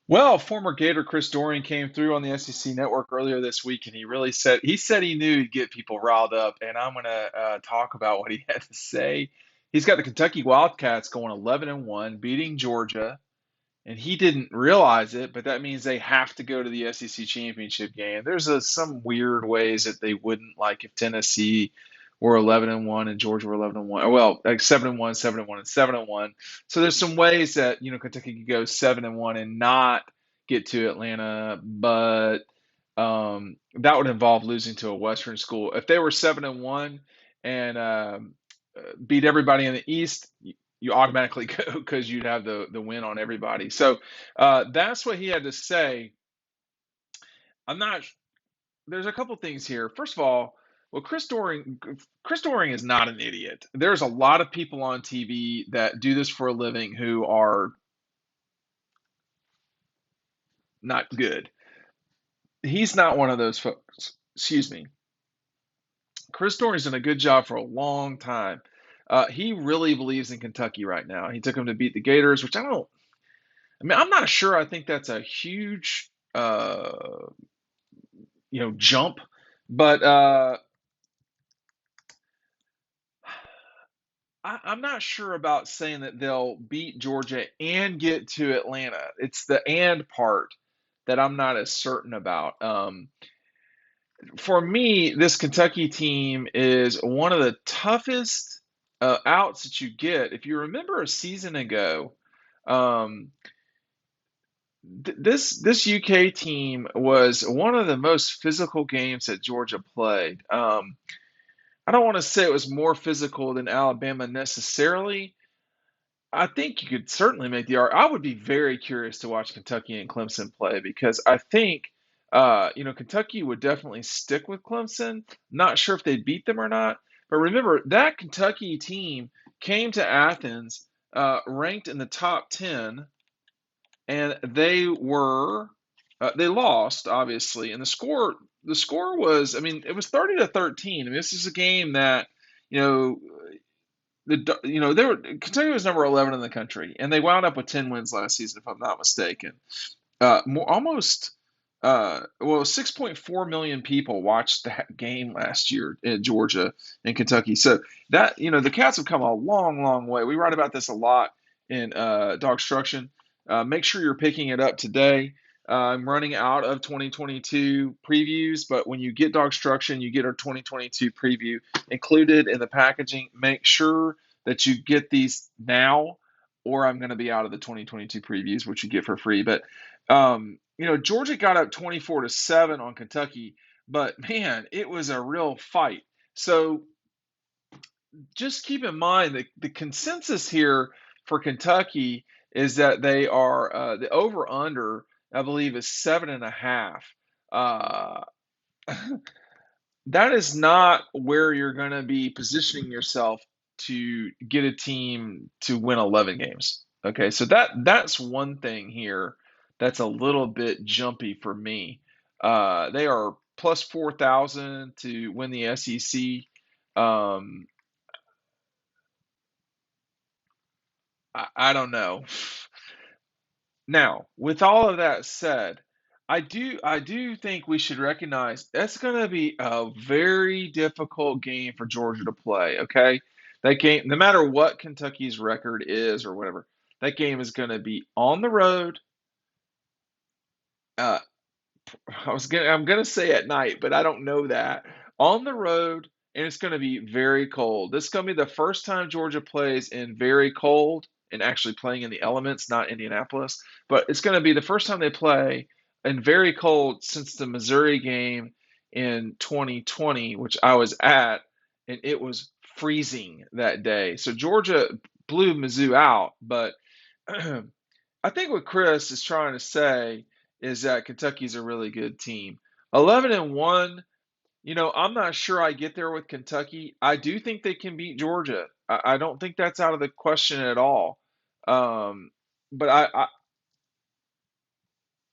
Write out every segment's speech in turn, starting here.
Well, former Gator Chris Dorian came through on the SEC Network earlier this week, and he said he knew he'd get people riled up, and I'm going to talk about what he had to say. He's got the Kentucky Wildcats going 11-1, beating Georgia, and he didn't realize it, but that means they have to go to the SEC championship game. There's some weird ways that they wouldn't, like if Tennessee were 11-1 and Georgia were 11-1, or well, like 7-1, 7-1, and 7-1. So there's some ways that Kentucky could go 7-1 and not get to Atlanta, but that would involve losing to a Western school. If they were 7-1 and beat everybody in the East, you automatically go because you'd have the win on everybody. So that's what he had to say. I'm not. There's a couple things here. First of all, well, Chris Doring is not an idiot. There's a lot of people on TV that do this for a living who are not good. He's not one of those folks. Excuse me. Chris Doring's done a good job for a long time. He really believes in Kentucky right now. He took them to beat the Gators, which I don't. I mean, I'm not sure. I think that's a huge, jump. But I'm not sure about saying that they'll beat Georgia and get to Atlanta. It's the and part that I'm not as certain about. For me, this Kentucky team is one of the toughest outs that you get. If you remember a season ago, um, this UK team was one of the most physical games that Georgia played. I don't want to say it was more physical than Alabama necessarily. I think you could certainly make the argument. I would be very curious to watch Kentucky and Clemson play because I think, Kentucky would definitely stick with Clemson. Not sure if they beat them or not. But remember, that Kentucky team came to Athens ranked in the top 10, and they lost obviously, and the score was, I mean, it was 30-13. I mean, this is a game that you know they were Kentucky was number 11 in the country, and they wound up with 10 wins last season, if I'm not mistaken. More almost well, 6.4 million people watched that game last year in Georgia and Kentucky. So that the Cats have come a long, long way. We write about this a lot in Dogstruction. Make sure you're picking it up today. I'm running out of 2022 previews, but when you get Dogstruction, you get our 2022 preview included in the packaging. Make sure that you get these now, or I'm going to be out of the 2022 previews, which you get for free. But Georgia got up 24-7 on Kentucky, but man, it was a real fight. So just keep in mind that the consensus here for Kentucky is that they are the over under, I believe, is 7.5. Uh, that is not where you're going to be positioning yourself to get a team to win 11 games. Okay, so that's one thing here that's a little bit jumpy for me. They are plus 4,000 to win the SEC. Um, I don't know. Now, with all of that said, I do think we should recognize that's going to be a very difficult game for Georgia to play, okay? That game, no matter what Kentucky's record is or whatever, that game is going to be on the road. Uh, I'm gonna say at night, but I don't know that. On the road, and it's gonna be very cold. This is gonna be the first time Georgia plays in very cold and actually playing in the elements, not Indianapolis. But it's gonna be the first time they play in very cold since the Missouri game in 2020, which I was at, and it was freezing that day. So Georgia blew Mizzou out, but I think what Chris is trying to say is that Kentucky's a really good team. 11-1, I'm not sure I get there with Kentucky. I do think they can beat Georgia. I don't think that's out of the question at all. Um, but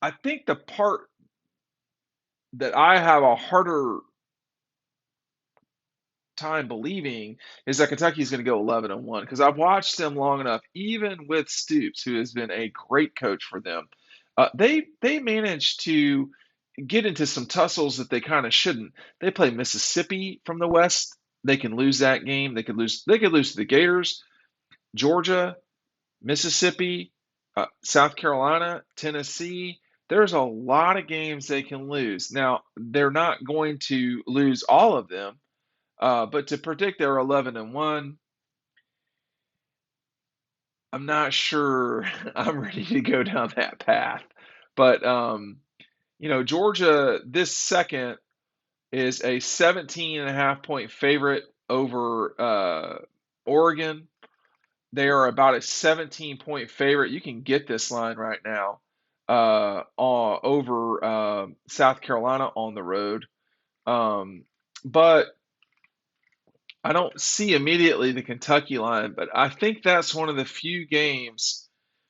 I think the part that I have a harder time believing is that Kentucky is going to go 11-1 because I've watched them long enough, even with Stoops, who has been a great coach for them. They managed to get into some tussles that they kind of shouldn't. They play Mississippi from the West. They can lose that game. They could lose to the Gators. Georgia, Mississippi, South Carolina, Tennessee. There's a lot of games they can lose. Now, they're not going to lose all of them, but to predict they're 11-1, I'm not sure I'm ready to go down that path. But Georgia this second is a 17.5 point favorite over Oregon. They are about a 17-point favorite. You can get this line right now over South Carolina on the road. But I don't see immediately the Kentucky line, but I think that's one of the few games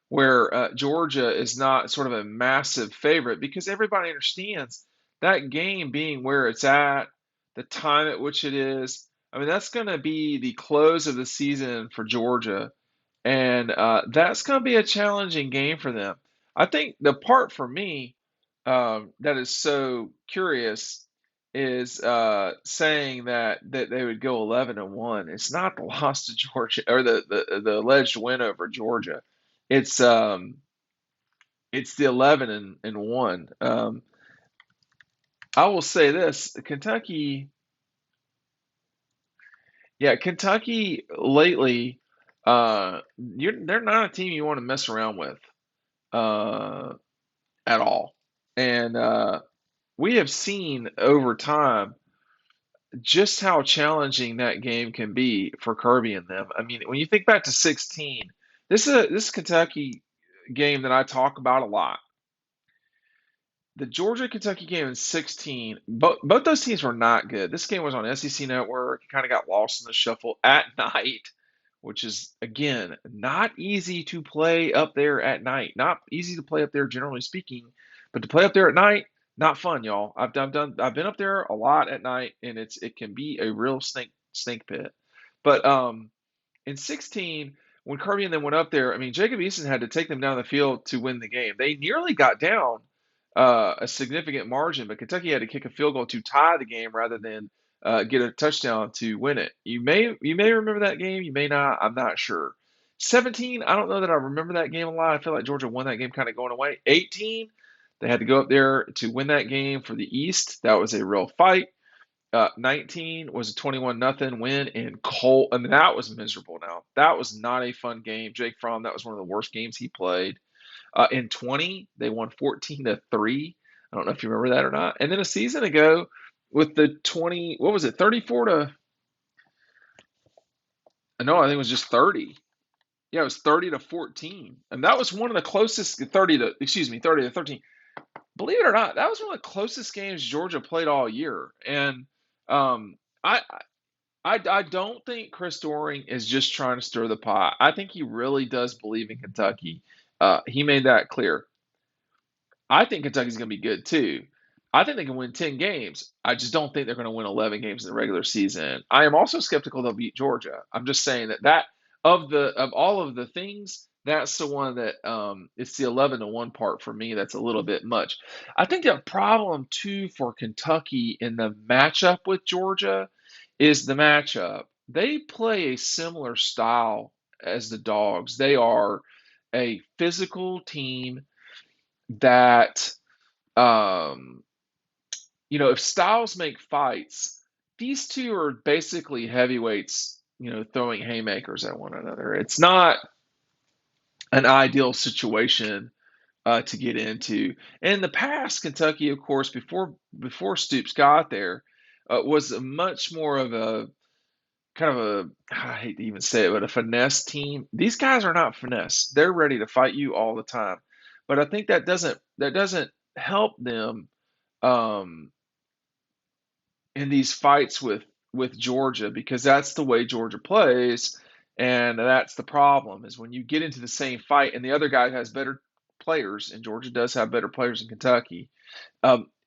where Georgia is not sort of a massive favorite because everybody understands that game being where it's at, the time at which it is. I mean, that's going to be the close of the season for Georgia, and that's going to be a challenging game for them. I think the part for me that is so curious is saying that they would go 11-1. It's not the loss to Georgia or the alleged win over Georgia. It's um it's the 11-1. I will say this, Kentucky, yeah, Kentucky lately, they're not a team you want to mess around with uh, at all. And we have seen over time just how challenging that game can be for Kirby and them. I mean, when you think back to 16, this Kentucky game that I talk about a lot. The Georgia Kentucky game in 16, both those teams were not good. This game was on SEC Network. It kind of got lost in the shuffle at night, which is again not easy to play up there at night. Not easy to play up there generally speaking, but to play up there at night, not fun, y'all. I've been up there a lot at night, and it can be a real stink pit. But in 16, when Kirby and them went up there, I mean, Jacob Eason had to take them down the field to win the game. They nearly got down a significant margin, but Kentucky had to kick a field goal to tie the game rather than get a touchdown to win it. You may remember that game, you may not. I'm not sure. 17, I don't know that I remember that game a lot. I feel like Georgia won that game kind of going away. 18, they had to go up there to win that game for the East. That was a real fight. 19 was a 21-0 win in Cole. I mean, that was miserable now. That was not a fun game. Jake Fromm, that was one of the worst games he played. In 20, they won 14-3. I don't know if you remember that or not. And then a season ago, with the 20, what was it, 34 to, no, I think it was just 30. Yeah, it was 30-14. And that was one of the closest, 30 to 13. Believe it or not, that was one of the closest games Georgia played all year. And um, I, I don't think Chris Doering is just trying to stir the pot. I think he really does believe in Kentucky. He made that clear. I think Kentucky's going to be good too. I think they can win 10 games. I just don't think they're going to win 11 games in the regular season. I am also skeptical they'll beat Georgia. I'm just saying that of all of the things, that's the one that it's the 11-1 part for me. That's a little bit much. I think the problem too for Kentucky in the matchup with Georgia is the matchup. They play a similar style as the Dogs. They are a physical team that um, if styles make fights, these two are basically heavyweights, throwing haymakers at one another. It's not an ideal situation to get into. And in the past, Kentucky, of course, before Stoops got there, was a much more of a kind of a I hate to even say it, but a finesse team. These guys are not finesse. They're ready to fight you all the time. But I think that doesn't help them um, in these fights with Georgia because that's the way Georgia plays, and that's the problem is when you get into the same fight and the other guy has better players, and Georgia does have better players than Kentucky.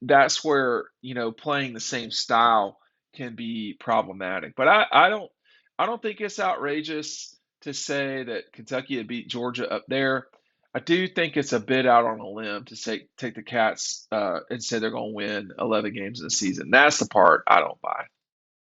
That's where playing the same style can be problematic. But I don't think it's outrageous to say that Kentucky had beat Georgia up there. I do think it's a bit out on a limb to take the Cats and say they're going to win 11 games in a season. That's the part I don't buy.